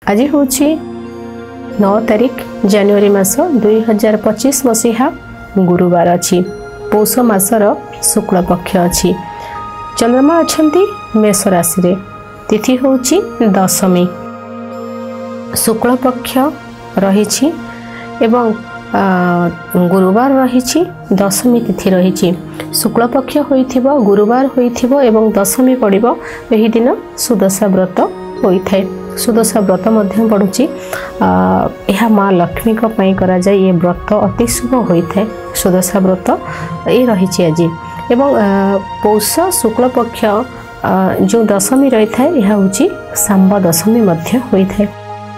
आज हूँ 9 तारिख जनवरी मास 2025 मसीहा गुरुवार अच्छी पौष मासर शुक्ल पक्ष अच्छी चंद्रमा अच्छा मेष राशि रे तिथि हूँ दशमी शुक्ल पक्ष रही गुरुवार रही दशमी तिथि रही शुक्ल पक्ष होइथिबो गुरुवार होइथिबो एवं दशमी पड़िबो एही दिन सुदशा व्रत होइथाय सुदशा व्रत मध्य पड़ुची यह माँ लक्ष्मी को पई करा जाय ये व्रत अति शुभ होइथाय सुदशा व्रत ये रही आज एवं पौष शुक्ल पक्ष जो दशमी रही है यह हूँ सांब दशमी मध्य होइथाय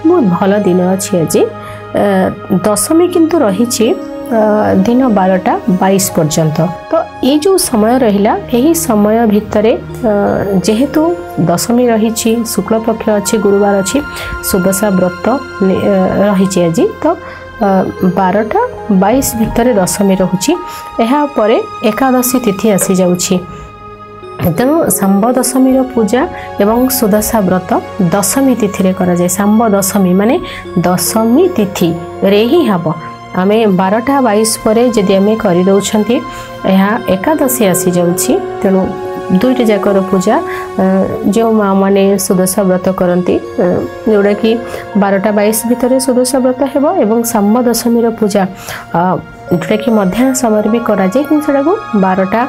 बहुत भल दिन अच्छी आज दशमी किंतु रही दिन 12टा 22 पर्यंत तो ये जो समय रहिला यही समय भितरे जेहेतु दशमी रही शुक्ल पक्ष अच्छी गुरुवार अच्छी सुदशा व्रत रही आज तो 12टा 22 भितर दशमी रोचे यहाँ एकादशी तिथि आसी जाउछि तेणु सांब दशमी पूजा एवं सुदशा व्रत दशमी तिथि रे करा जाय सांब दशमी माने दशमी तिथि रे ही हब आमे 12टा 22 पर जदि आमे करि दउछंती यहाँ एकादशी आसी जाउछि तेणु दुईटा जाकर पूजा जो माँ मैंने सुदशा व्रत करती जोड़ा कि 12टा 22 भितर सुदशा व्रत हेबो एवं सांब दशमी पूजा जोटा कि मध्याह्न समय भी करा जाय कि सेटा को 12टा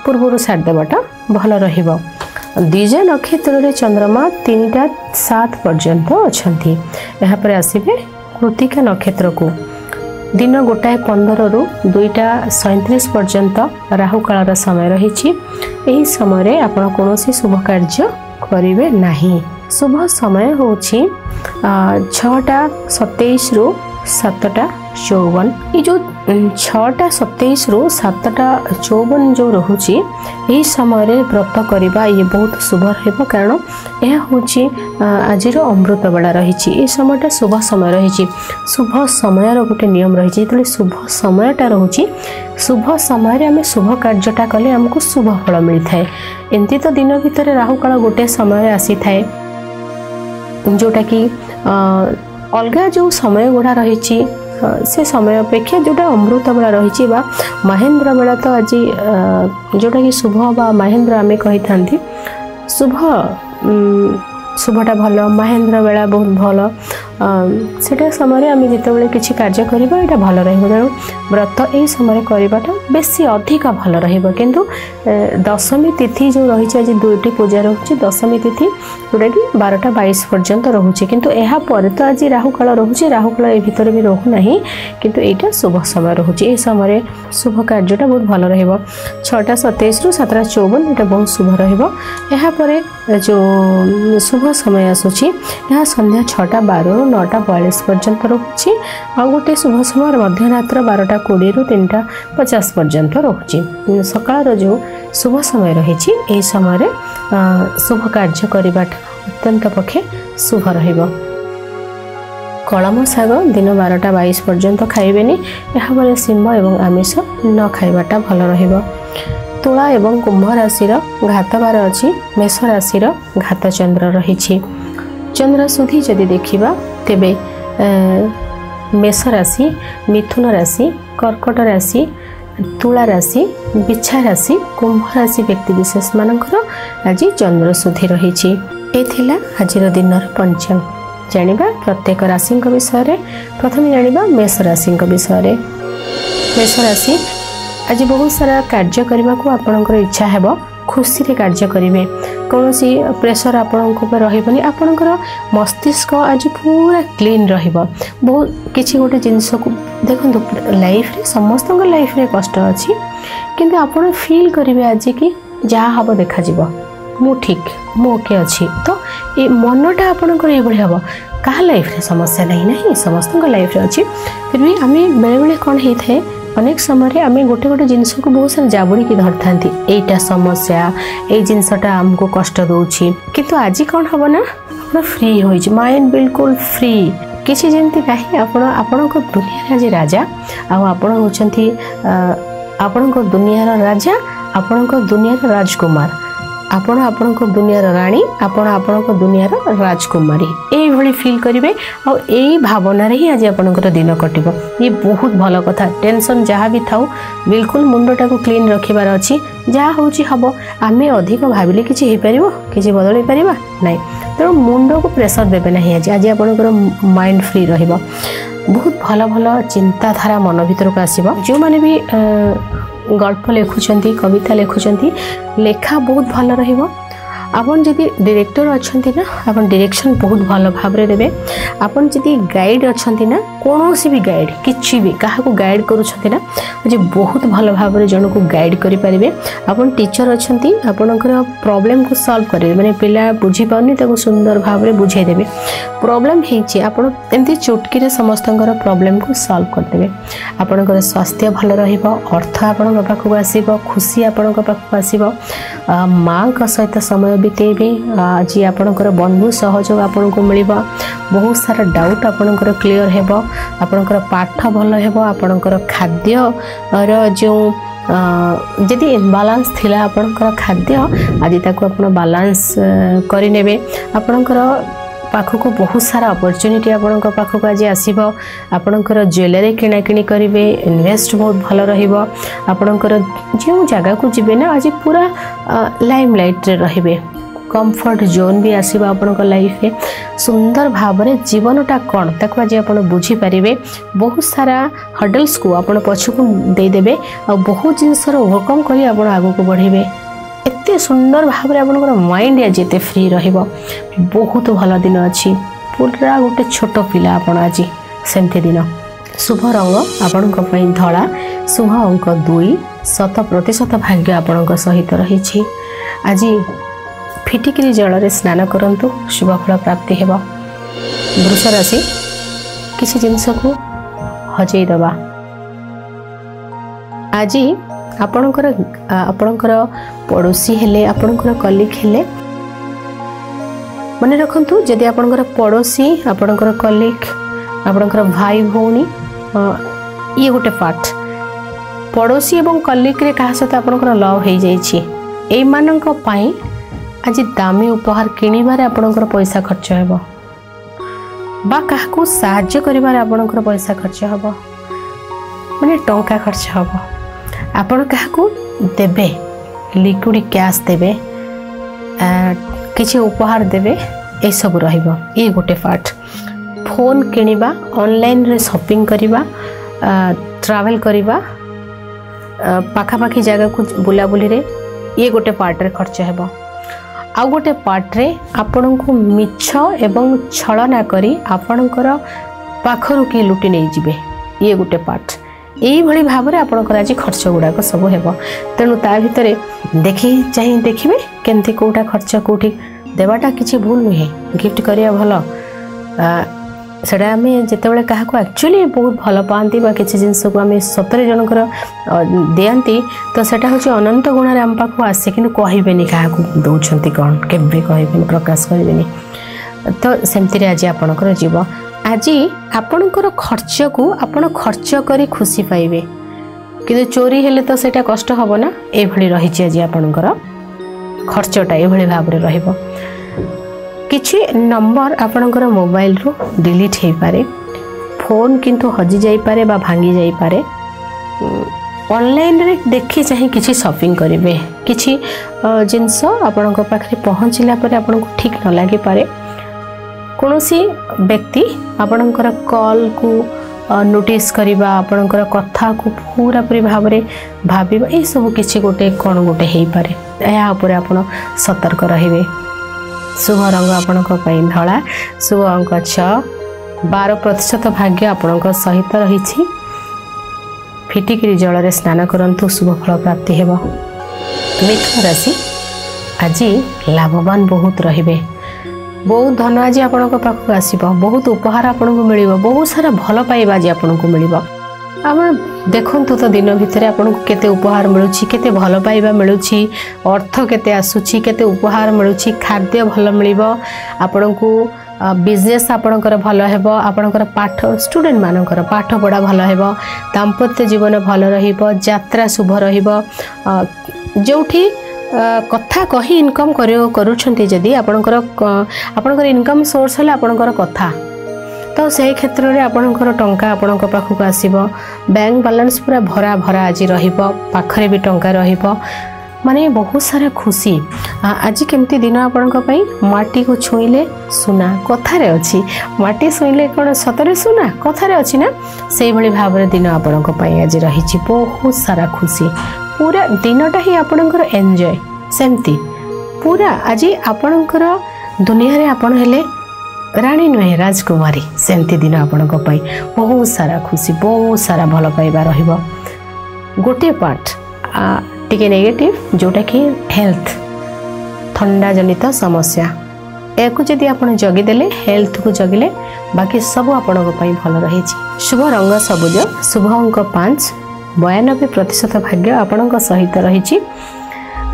पूर्व सारी देवाटा भल रहिबो द्विजा नक्षत्र रे चंद्रमा 3टा 7 पर्यंत अछंती यहाँ पर आसीबे कृतिका नक्षत्र को दिन 1:15 रु 2:37 पर्यंत राहु काल समय रही यही समय आपण कौन शुभ कार्य करेंगे नहीं शुभ समय हूँ 6:27 रु 7:54 ये जो 6:27 रु 7:54 जो रोचे यही समय व्रत करवा ये बहुत शुभ रहिबो कारण यह हूँ आज अमृत बेला रही समयटा शुभ समय रही शुभ समय गोटे नियम रही शुभ समयटा रोचे शुभ समय आम शुभ कार्यटा कले आमको शुभ फल मिलता है एमती तो दिन भितर राहु काल गोटे समय आसी थाए जोटा कि अलगा जो समय गुड़ा रही से समय अपेक्षा जोटा अमृत बेला रही महेंद्र बेला तो आज जोटा कि शुभ बा महेंद्र आम कही था शुभ शुभटा भल महेंद्र बेला बहुत भल सेटा समय आम जिते किसी कार्य करवा यहाँ भल तेणु व्रत यही समय करवाटा बेसी अधिक भल रु दशमी तिथि जो रही आज 2टी पूजा रोचे दशमी तिथि जोटा कि 12टा 22 पर्यंत रोचे किंतु यहाँ पर तो आज राहु काल रोचे राहु काल ए भीतर भी रोना किंतु यहाँ शुभ समय रोचे ये समय शुभ कार्यटा बहुत भल 6:27 रु 7:54 यहाँ बहुत शुभ यहाँ पर जो शुभ समय आसूची यहाँ संध्या 6:12 रु 9:42 पर्यंत रोचे आ गोटे शुभ समय मध्यरात्र 12:20 रु 3:50 पर्यंत रोचे सकाळ जो शुभ समय रही यही समय शुभ कार्य करने अत्यंत पक्षे शुभ रहिबो कलम शाग दिन 12:22 पर्यंत खाइबेनी यहाँ सिंह एवं आमिष न खाइबाटा भल रहिबो तुला एवं कुंभ राशि घात बार अच्छी मेष राशि घात चंद्र रही चंद्र सुधी जदि देखा तेबे मेष राशि मिथुन राशि कर्कट राशि तुला राशि बिछा राशि कुंभ राशि व्यक्ति विशेष मानकर आज चंद्र सुधी रही आज दिन पंचांग जानिबा प्रत्येक राशि विषय प्रथम जानिबा मेष राशि विषय मेष राशि आज बहुत सारा कार्य करने को आपणकर इच्छा है खुशी रे कार्य करेंगे कौन प्रेसर आपण रही आपणकर मस्तिष्क आज पूरा क्लीन बहुत किसी गोटे जिनस को देखो लाइफ रे समस्त लाइफ रे कष्ट अच्छी किंतु आपण फील करेंगे आज कि जहाँ हम देखा मु ठीक मु ओके अच्छी तो ये मनटा आपणकर ये हम क्या लाइफ रे समस्या नहीं समस्त लाइफ रे अच्छी फिर भी आम बेले बेले कौन होता है अनेक समय आम गोटे गोटे जिनस को बहुत सारा जाबुड़ी धर था यहीटा समस्या ये जिनसटा आमको कष्ट दौर किंतु आज कौन हम ना फ्री हो माइंड बिल्कुल फ्री किसी जमी ना आपण दुनिया आज राजा आपण होती आपण दुनिया राजा आपण दुनिया राजकुमार आपण आपणक दुनियार राणी आपण आपणक दुनियार राजकुमारी ये फील करेंगे आई भावना ही आज आपंकर दिन कटो ये बहुत भल कथा टेंशन जहाँ भी था बिल्कुल मुंडटा को क्लीन रखिबार अच्छी जहाँ हूँ हम आम अधिक भाविले कि बदल पार ना तेणु मुंड को प्रेसर देवे ना आज आज आपंकर माइंड फ्री रहिबो बहुत भल भल चिंताधारा मन भीतर को आसो जो मैंने भी गल्प लिखुंट कविता लिखुंट लेखा बहुत भल रहिबो आपन जदि डायरेक्टर अच्छा ना आपन डायरेक्शन बहुत भल भाव में देवे आपन जदि गाइड अच्छा ना कौन भी गाइड किसी भी क्या गाइड करुँच ना आज बहुत भल भाव में जन को गाइड करें आपन टीचर अच्छा आपणकर प्रॉब्लम को सॉल्व करेंगे मैंने पिला बुझी पानी सुंदर भाव में बुझेदेवे प्रॉब्लम होमती चुटकी समस्त प्रॉब्लम को सॉल्व करदे आपणकर स्वास्थ्य भल अर्थ आपण पाखक आसो खुशी आपण पाखक आसो माँ सहित समय बितेबे आज आपणकर बंधु सहयोग आपण को मिल बहुत सारा डाउट आपणकर क्लीयर हेबो आपणकर पाठ भल हेबो आपणकर खाद्य जो जदि इनबालांस थिला आपणकर खाद्य आज ताको आपण बालांस करि नेबे आपणकर पाखक बहुत सारा अपॉर्चुनिटी आपण पाखक आज आसीबो आपणकर ज्वेलरी किना किनी करिवे इन्वेस्ट बहुत भल रहिबो आपणकर जो जगह को जिबे ना आज पूरा लाइमलाइट रे रहिबे कंफर्ट जोन भी आसीबा आपणकर लाइफ रे सुंदर भाव में जीवनटा कौन ताको आज आपण बुझी पारिबे बहुत सारा हडल्स को आपण पछकु दे देबे और बहुत जिनसर ओवरकम करी आपण आगो को बढ़िबे एते सुंदर भाव में आपणकर माइंड आज एते फ्री रहिबो बहुत भल दिन अच्छी पूरा गोटे छोट पिला आपण आज सेमती दिन शुभ रंग आपणक पई धला शुभ अंक 2 100% भाग्य आपणक सहित रही आज फिटिकिरी जल रे स्नान करंतु शुभ फल प्राप्ति हेबा वृष राशि किसी जिनस को हजई दबा आज आपणकर पड़ोसी हेले आपणकर कलीग हेले मन रखंतु जदि आपणकर पड़ोसी आपणकर कलीग आपणकर भाई भौणी ये गोटे पार्ट पड़ोसी एवं कलीग रे कहा सहित आपणकर लव हो जाइछि एई मानक पई आज दामी उपहार किणिबारे आपणकर पैसा खर्च हेबो बा काहकु साहाय्य करिबारे आपणकर पैसा खर्च हेबो माने टंका खर्च हेबो आपण काहकु देबे लिक्विड कैश देबे किछि उपहार देबे ए सब रहिबो ये गोटे पार्ट फोन किनिबा ऑनलाइन रे शॉपिंग करिबा ट्रैवल करिबा पाखापाखी जगह को बुलाबुली रे ये गोटे पार्ट रे खर्च हेबो आउ गोटे पार्ट रे आपण को मिछ एवं छलना करी आपणकर पाखरु की लुटी नहीं जिबे ये गोटे पार्ट यही भली भाव में आपणकर आज खर्च गुड़ाक सब हेबो तेणु ता भितर देखी चाहे देखिए केमती कोटा खर्च कोठी देवाटा किसी भूल नुहे गिफ्ट करिया भल सेटा आम जिते क्या एक्चुअली बहुत भल पाती किसी जिनस को आम 70 जनकर दियंती तो सेटा हूँ अनंत गुण आम पाक आसे कि कहबेनि क्या दौरान कौन केबे कहबेनि प्रकाश करेनि तो सेमती आज आपणकर जीव आज आपणकर खर्च को आपण खर्च करी खुशी पाइबे कि चोरी हेले तो सेटा कष्ट हम ना ये रही आज आपणकर खर्चटा ये भाव में रहिबो किछि नंबर आपणकर मोबाइल रो डिलीट हो पारे फोन किंतु हजि जाई पारे बा भांगी जाई पारे ऑनलाइन रे देखि चाहे किछि शॉपिंग करिवे किछि जिंस आपणक पाखरे पहुँचला परे आपणको ठीक न लागी पारे कोनोसी व्यक्ति आपणकर कॉल को नोटिस करिबा आपणकर कथा को पूरा पूरी भाव में भाबिबा ए सब किछि गोटे कोन गोटे हेई पारे या ऊपर आपण सतर्क रहिबे शुभ रंग आपणक पई धला शुभ अंक 6 12% भाग्य आपणक सहित रही फिटिकिरी जल रे स्नान करंतु शुभ फल प्राप्ति हेबो मिथुन राशि आज लाभवान बहुत रहिबे बहुत धन आज आपणक पाखक आसीबो बहुत उपहार आपणको मिलिबो बहुत सारा भल पाइबा आज आपणको मिलिबो आपण देखंतु तो दिन भितर आपणको केते उपहार मिलुछि केते भल पाइबा मिलुछि अर्थ केते आसुछि केते उपहार मिलुछि खाद्य भल मिलिबो आपणको बिजनेस आपणकर भल हेबो आपणकर पाठ स्टूडेंट मानकर पाठ पढ़ा भल हेबो दाम्पत्य जीवन भल रहिबो यात्रा शुभ रहिबो जोठी कथा कही इनकम करुछंती जदि आपणकर इनकम सोर्स है आपणकर कथा तो से क्षेत्र में आपणकर टंका आपण पाखक आसब बैंक बैलेंस पूरा भरा भरा आज रखरे भी टंका माने बहुत सारा खुशी आज केमती दिन आपंपाई माटी को छुईले सुना कथार अच्छी माटी छुईले कौन सतरे सुना कथार अच्छी ना से भाई भाव दिन आपंपाई आज रही बहुत सारा खुशी पूरा दिनटा ही आपणकर एंजॉय सेमती पूरा आज आपणकर दुनिया रे आपण हेले राणी नुहे राजकुमारी सेमती दिन आपंपाई बहुत सारा खुशी बहुत सारा भल पाइबा रहिबो गोटे पार्ट टिके नेगेटिव जोटा कि हेल्थ ठंडा जनित समस्या एक जदि आप जगिदेले हेल्थ को जगिले बाकी सब आपण भल रही शुभ रंग सबुज शुभ अंक 5 92% भाग्य आपण सहित रही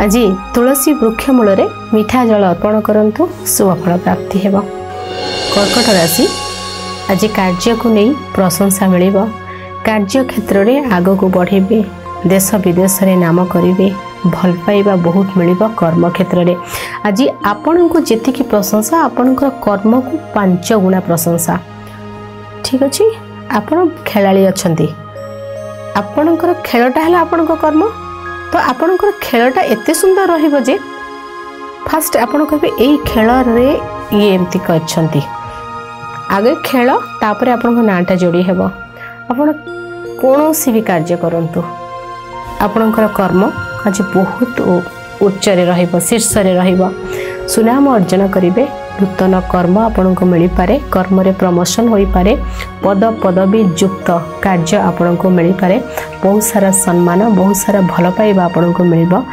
आज तुलसी वृक्ष मूल मीठा जल अर्पण करंतु शुभ फल प्राप्ति हेब कर्कट राशि आज कार्य को नहीं प्रशंसा मिल कार्य क्षेत्र में आग को बढ़े देश विदेश रे नाम करेंगे भल पाइबा बहुत मिल कर्म क्षेत्र में आज आपण को जी प्रशंसा आपण कर्म को 5 गुणा प्रशंसा ठीक अच्छे आपण खेलाड़ी अच्छा आपणकर खेलटा है आपण कर्म तो आपणकर खेलटा एते सुंदर रहिबो जे फास्ट आपण कहबे एई खेल रे ये एमती करछंती आगे खेल तापर आपण नाटा जोड़ी हेबो आपण कोनोसी भी कार्य करंतु आपणकर कर्म आज बहुत उच्च रहिबो शीर्ष रे रहिबो सुनाम अर्जन करिवे नूतन कर्म आपण को मिल पारे कर्म रे प्रमोशन होई पारे पद पदवी युक्त कार्य आपण को मिल पारे बहुत सारा सम्मान बहुत सारा भल पाइबा आपण को मिलबो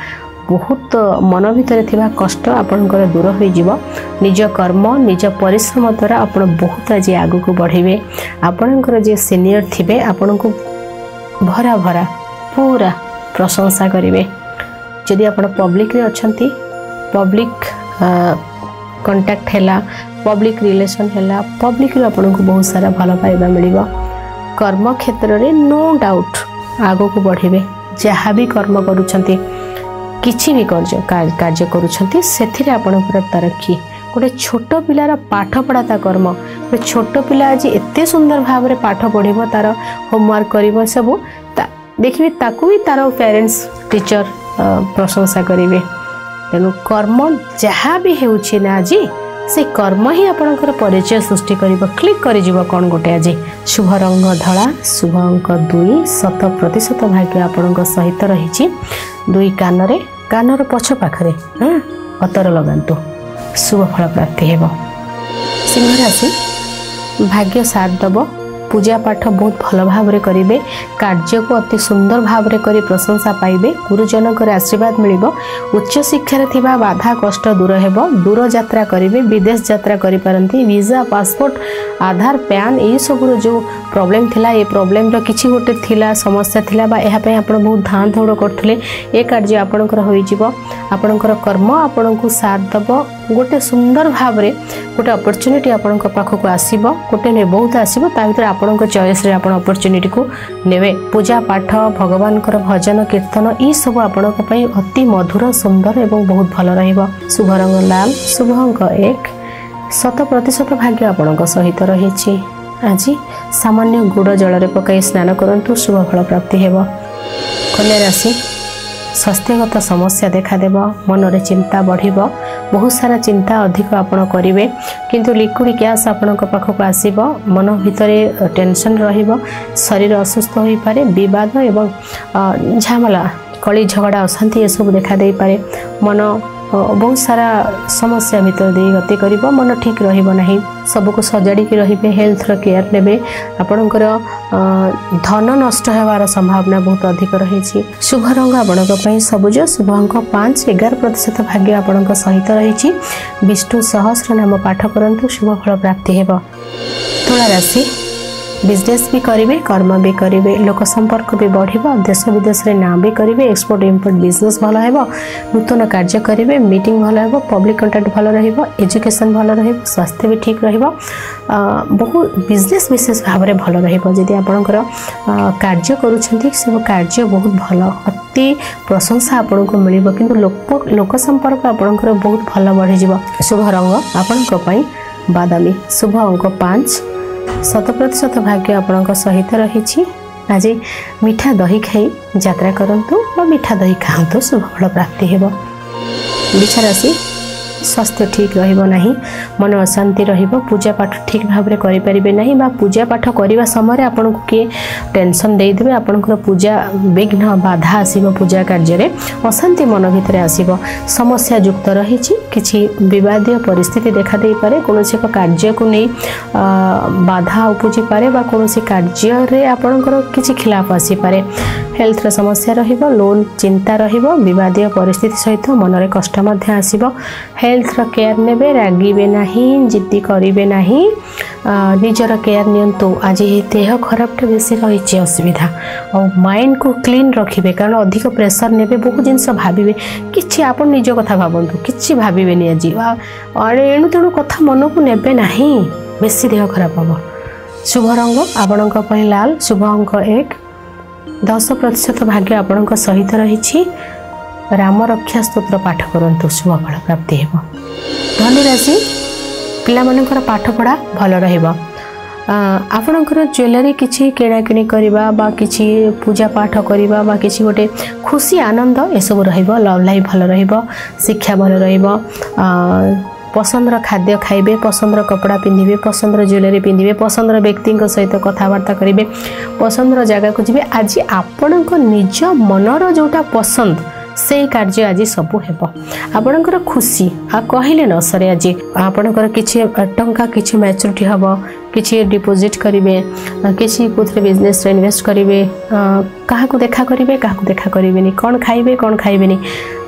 बहुत मन भितर थिबा कष्ट आपणकर दूर होई जिवो निज कर्म निज परिश्रम द्वारा आपण बहुत आज आगु को बढ़िबे आपणकर जे सीनियर थिबे आपण को भरा भरा पूरा प्रशंसा करेंगे जदि आप पब्लिक रे अच्छंती पब्लिक कांटेक्ट है पब्लिक रिलेशन है पब्लिक रे आपन को बहुत सारा भल पाइबा मिलिबो कर्म क्षेत्र रे नो डाउट आगो को बढ़िबे जहाँ भी कर्म करूछंती किछि भी कार्य करूछंती सेथिरे आपन पूरा तरक्की गोटे छोट पिलार पाठ पढ़ाता कर्म गोटे छोट पिला आज एते सुंदर भाव रे पाठ पढ़िबो तार होमवर्क करिवो सब देखिए ताकू भी तार पेरेंट्स टीचर प्रशंसा करेंगे तेणु कर्म जहाँ भी होउछि ना आज से कर्म ही आपणकर परिचय सृष्टि कर क्लिक कर कौन गोटे आज शुभ रंग धला शुभ अंक 2 100% भाग्य आपण सहित रही 2 कानर पछ पाखरे अतर लगातु शुभ फल प्राप्ति हेब सिंह राशि भाग्य साथ दब पूजा पाठ बहुत भल भाव में करेंगे कार्य को अति सुंदर भाव में कर प्रशंसा पाइबे गुरुजन आशीर्वाद मिल उच्च शिक्षार थिबा बाधा कष्ट दूर हेब दूर यात्रा करेंगे विदेश यात्रा करिपारंती वीजा पासपोर्ट आधार पैन यही सब जो प्रॉब्लम थिला ये प्रॉब्लम रो किछि गोटे थिला समस्या थिला बा एहा पय आपण बहुत धान दौड़ करथले ए कार्य आपणकर होई जिवो आपणकर कर्म आपण को साथ दब गोटे सुंदर भाव में गोटे अपॉर्चुनिटी आपण पाखक आसीबो गोटे ने बहुत आसीबो ता भीतर आपण चॉइस रे आपण अपॉर्चुनिटी को नेबे पूजा पाठ भगवान भजन कीर्तन ई सब आपण पई अति मधुर सुंदर एवं बहुत भल रहिबो शुभ रंग लाल शुभ अंक 1 100% भाग्य आपण सहित रही आज सामान्य गुड़ जल पकाई स्नान करंतु शुभ फल प्राप्ति हेबो कन्या राशि स्वास्थ्यगत समस्या देखादेव मन रे चिंता बढ़िबो बहुत सारा चिंता अधिक आपण करिवे किंतु लिक्विड गैस आपण पाखक आसीबो मन भितरे टेंशन रहिबो शरीर असुस्थ होई पारे विवाद एवं झमेला कली झगड़ा अशांति ये सब देखा दे पारे मन बहुत सारा समस्या भीतर दे गति करिबो मन ठीक रहिबो नाही सबको सजाड़ी की रहिबे हेल्थ रो केयर नेबे आपणकर धन नष्ट हेवार संभावना बहुत अधिक रही शुभ रंग आपणक पई सबुज शुभ अंक 5 11% भाग्य आपणक सहित रही विष्णु सहस्र नाम पाठ करंतु शुभ फल प्राप्ति हेबो तुला राशि बिजनेस भी करेंगे, कर्म भी करेंगे, लोक संपर्क भी बढ़िबा, देश विदेश रे नाम भी करेंगे, एक्सपोर्ट इम्पोर्ट बिजनेस भल हेबो, नूतन कार्य करेंगे, मीटिंग भल हेबो, पब्लिक कंटेंट भल रहिबो, एजुकेशन भल रहिबो, स्वास्थ्य भी ठीक रहिबो, बहुत बिजनेस विशेष भाव में भल रहिबो। जदि आपणकर कार्य करूछंती सब कार्य बहुत भल, अति प्रशंसा आपन को मिलिबो, किंतु लोक संपर्क आपणकर बहुत भल बढ़ि जिवो। शुभ रंग आपणक पई बादामी, शुभ अंक 5, 100% भाग्य आपणक सहित रही। आज मीठा दही खाई यात्रा करंतु बा मीठा दही खांतु, शुभ फल प्राप्ति हेबो। बिछा राशि स्वास्थ्य ठीक रहिबो नाही, मन अशांति रहिबो, पूजा पाठ ठीक भाव में करि परिबे नाही, बा पूजा पाठ करिवा समय आपन को के टेंशन दे देबे, आपनकर पूजा विघ्न बाधा आसीबो, पूजा कार्य रे अशांति मन भितर आसीबो, समस्या युक्त रहिछि, किछि विवादीय परिस्थिति देखा दे पारे, कोनोसी एक कार्य को नै बाधा उपजि पारे, बा कोनोसी कार्य रे आपनकर किछि खिलाफ आसी पारे, हेल्थ रे समस्या रहिबो, लोन चिंता रहिबो, विवादीय परिस्थिति सहित मन रे कष्ट मध्य आसीबो। हेल्थ केयर नेबे, रागिबे नहीं, जिद्दी करिबे नहीं, निजर केयर नियंतु। आज देह खराब टे बेसी रही असुविधा, और माइंड को क्लीन रखिबे, कारण अधिक प्रेशर नेबे, बहुत जिनस भाबिबे, किछि आपन निज कथा भाबंतु, किछि भाबिबेनी आज एणु तेणु कथा मन को नेबे नहीं, बेसी देह खराब हम। शुभ रंग आपणक पई लाल, शुभ अंक 1, 10% भाग्य आपणक सहित रही। राम रक्षा स्तोत्र पाठ करंतु, शुभ फल प्राप्ति हेबो। धनु राशि पिला मानकर पाठ पढ़ा भल रहिबो। आपणकर ज्वेलरी किछि किणा किणी करबा, बा किछि पूजा पाठ करबा, बा किछि गोटे खुशी आनंद ए सब रहिबो। लव लाइफ भल रहिबो, शिक्षा भल रहिबो, पसंदर खाद्य खाइबे, पसंदर कपड़ा पिंधिबे, पसंदर ज्वेलरी पिंधिबे, पसंदर व्यक्ति सहित कथबार्ता करेंगे, पसंदर जगह को जी। आज आपण निज मनर जोटा पसंद से कार्य आज सबू हेब, आपणकर खुशी आ कहले न सरे। आज आपणकर किछि टंका किछि मैच्योरिटी हम, किछि डिपोजिट करेंगे, किछि कोथरे बिजनेस रे इन्वेस्ट करेंगे, क्या देखा करेंगे, क्या देखा करेंगे, कौन खाइबे कौन खाइबेनी,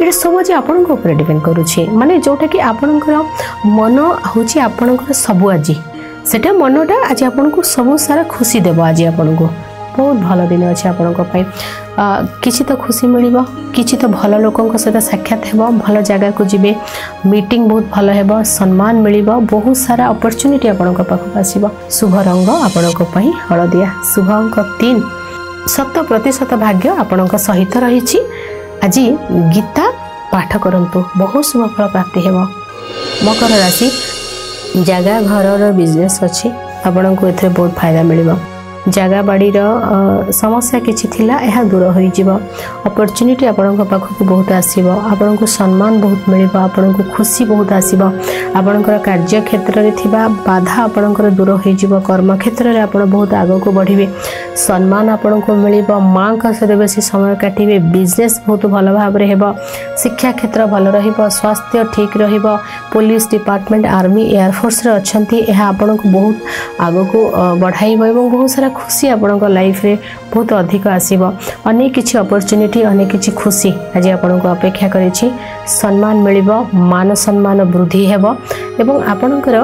ये सब आज आपण ऊपर डिपेंड करुच्छे। माने जोटा कि आपणकर मन होची आपणकर सबू, आज सेटा मनटा आज आपनको सबू सारा खुशी देव। आज आपनको बहुत भल दिन अच्छे आपंपाई, किसी तो खुशी मिल, किसी तो भल लोकों सहित साक्षात हो, भल जगह को जीवे, मीटिंग बहुत भल है, सम्मान मिल, बहुत सारा अपॉर्चुनिटी आपण पाखक आसब। शुभ रंग आपण हलदिया, शुभ अंक 3, 100% भाग्य आपण सहित रही। आज गीता पाठ करंतु, बहुत शुभ फल प्राप्ति हेब। मकर राशि जगह घर बिजनेस अच्छी, आपण को एथे बहुत फायदा मिल, जगह बाड़ी समस्या किछि थिला यह दूर हो जिवो, अपॉर्चुनिटी आपणक पाखक बहुत आसीबो, आपणक सम्मान बहुत मिलिबो, आपणक खुशी बहुत आसीबो, आपणकर कार्य क्षेत्र रे थिबा बाधा आपणकर दूर हो जिवो, कर्म क्षेत्र रे आपण बहुत आगो को बढ़िबे, सम्मान आपणक मिलिबो, मां का सहित बेसी समय काटिबे, बिजनेस बहुत भल भाव रे हेबो, शिक्षा क्षेत्र भल रहिबो, स्वास्थ्य ठीक रहिबो, पुलिस डिपार्टमेंट आर्मी एयरफोर्स रे अछंती, यह आपणक बहुत आगो को बढ़ाइबो एवं बहुत सारा खुशी आपणक लाइफ रे बहुत अधिक आसीबो। अनेक किछि अपॉर्चुनिटी, अनेक किछि खुशी आज आपणक अपेक्षा करिछि, सम्मान मिलिबो, मान सम्मान वृद्धि हेबो एवं आपणकर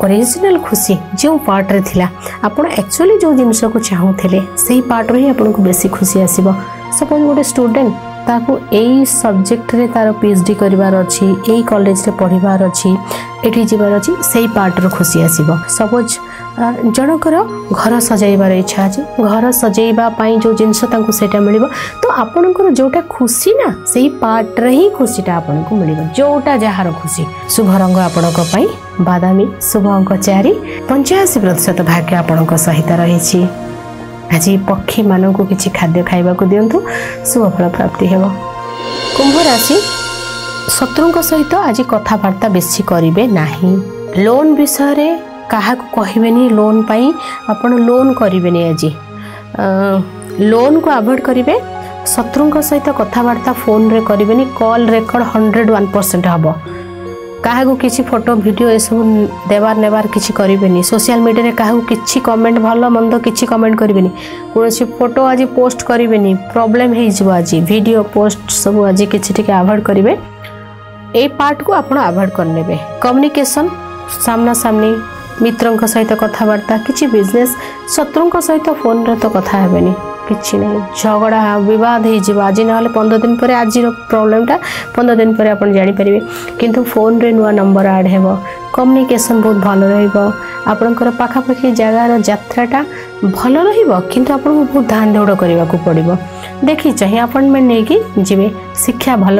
ओरिजिनल खुशी जो पार्ट रे थिला, आपण एक्चुअली जो जिंस को चाहूथिले सेही पार्ट रे ही आपणक बेसी खुशी आसीबो। सपोज गोटे स्टूडेंट ताकू एई सब्जेक्ट रे तार पीएचडी करिवार अछि, एई कॉलेज रे पढिवार अछि, एठी जिवार अछि, सेही पार्ट रो खुशी आसीबो। सपोज जनकर घर सजाइबार इच्छा अछि, घर सजाइबा पई जो जिंस तांकू सेटा मिलिबो, तो आपनकर जोटा खुशी ना सेही पार्ट रे ही खुशीटा आपनको मिलिबो, जोटा जहार खुशी। शुभ रंग आपनक पई बादामी, शुभ अंक 4, 85% भाग्य आपनक सहित रहिछि। आज पक्षी मानक किसी खाद्य खाइबा को दिंतु, शुभ फल प्राप्ति हेब। कुंभ राशि शत्रुओं सहित आज कथबार्ता बेसी करिवे नाही, लोन विषय रे काहा को कहबेनी, लोन पाई आपण लोन करिवेनी, आज लोन को अवॉइड करिवे, शत्रुओं सहित कथबार्ता फोन रे करिवेनी, कॉल रेकॉर्ड 101% हबो, काहा को किसी फोटो वीडियो ए सब देवार नेबार किछि करिवेनी, सोशल मीडिया रे काहा को किछि कमेंट भलो मंद किछि कमेंट करिवेनी, कोनोसी फोटो आज पोस्ट करिवेनी, प्रॉब्लम हे जिवो, आज वीडियो पोस्ट सब आज किछि टिके अवॉइड करिवे, ए पार्ट को आपण अवॉइड करनेबे। कम्युनिकेशन सामना सामनी मित्रों सहित कथबार्ता किसी बिजनेस शत्रुओं सहित फोन रे तो कथा हेबेनी किछि नहीं झगड़ा विवाद हो आज ना 15 दिन पर आज प्रॉब्लमटा 15 दिन पर आप जानीपर किंतु फोन रे नुआ नंबर ऐड हेबो कम्युनिकेशन बहुत भल रहा पाखापाखि जगार यात्राटा भल रु आपको बहुत धान दौड़ करने को पड़ो देखी चाहिए अपॉइंटमेंट नहीं कि जीवे शिक्षा भल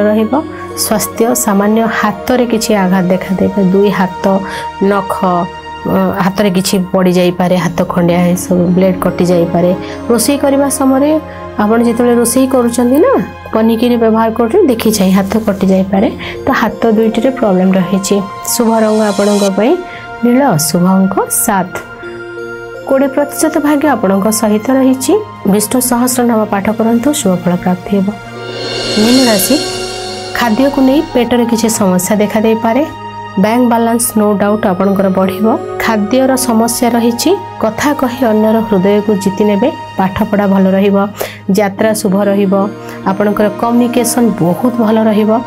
स्वास्थ्य सामान्य हाथ रे किसी आघात देखा दे दुई हाथ नख हाथ रे किछि पड़ी जाई पारे हाथ खंडिया है सब ब्लेड कटि जाई पारे रोषेई करबा समय आपण जेतले रोषेई करूचंदी ना पनिकी व्यवहार कर देखी चाहिए हाथ कटि जाई पारे तो हाथ दुईटी रे प्रॉब्लम रही शुभ रंग आपणक पई नील शुभ अंक 7 20% भाग्य आपणक सहित रही विष्णु सहस्रनाम पाठ करंतु शुभ फल प्राप्ति हेबो। मीन राशि खाद्य को नहीं पेट रे किछि समस्या देखा दे पारे बैंक बैलेंस नो डाउट आपणकर बढ़िबो खाद्यर समस्या रही कथा कही अन्यर हृदय को जीति नेबे पाठ पढ़ा भल रहिबो यात्रा शुभ रहिबो आपणकर कम्युनिकेशन बहुत भल रहिबो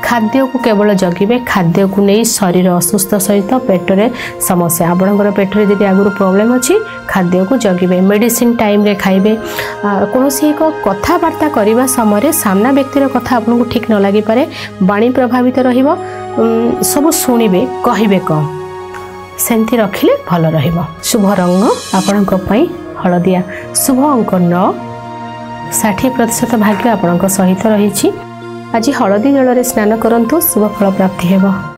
खाद्य को केवल जगिबे खाद्य को नहीं शरीर असुस्थ सहित पेट रे समस्या आपणकर पेट रे जदि आगुर प्रॉब्लम अछि खाद्य को जगिबे मेडिसिन टाइम रे खाइबे कोनोसी एक कथावार्ता करबा समय सामना व्यक्तिर कथा आपनको ठीक न लागि पारे वाणी प्रभावित रहिबो सब शुणिबे कहिबे कम सेंती रखिले भल रहिबो। शुभ रंग आपणक पई हळदिया शुभ अंक 9 60% भाग्य आपणक सहित रही आज हळदी जल रे स्नान करंतु शुभ फल प्राप्ति हेबो।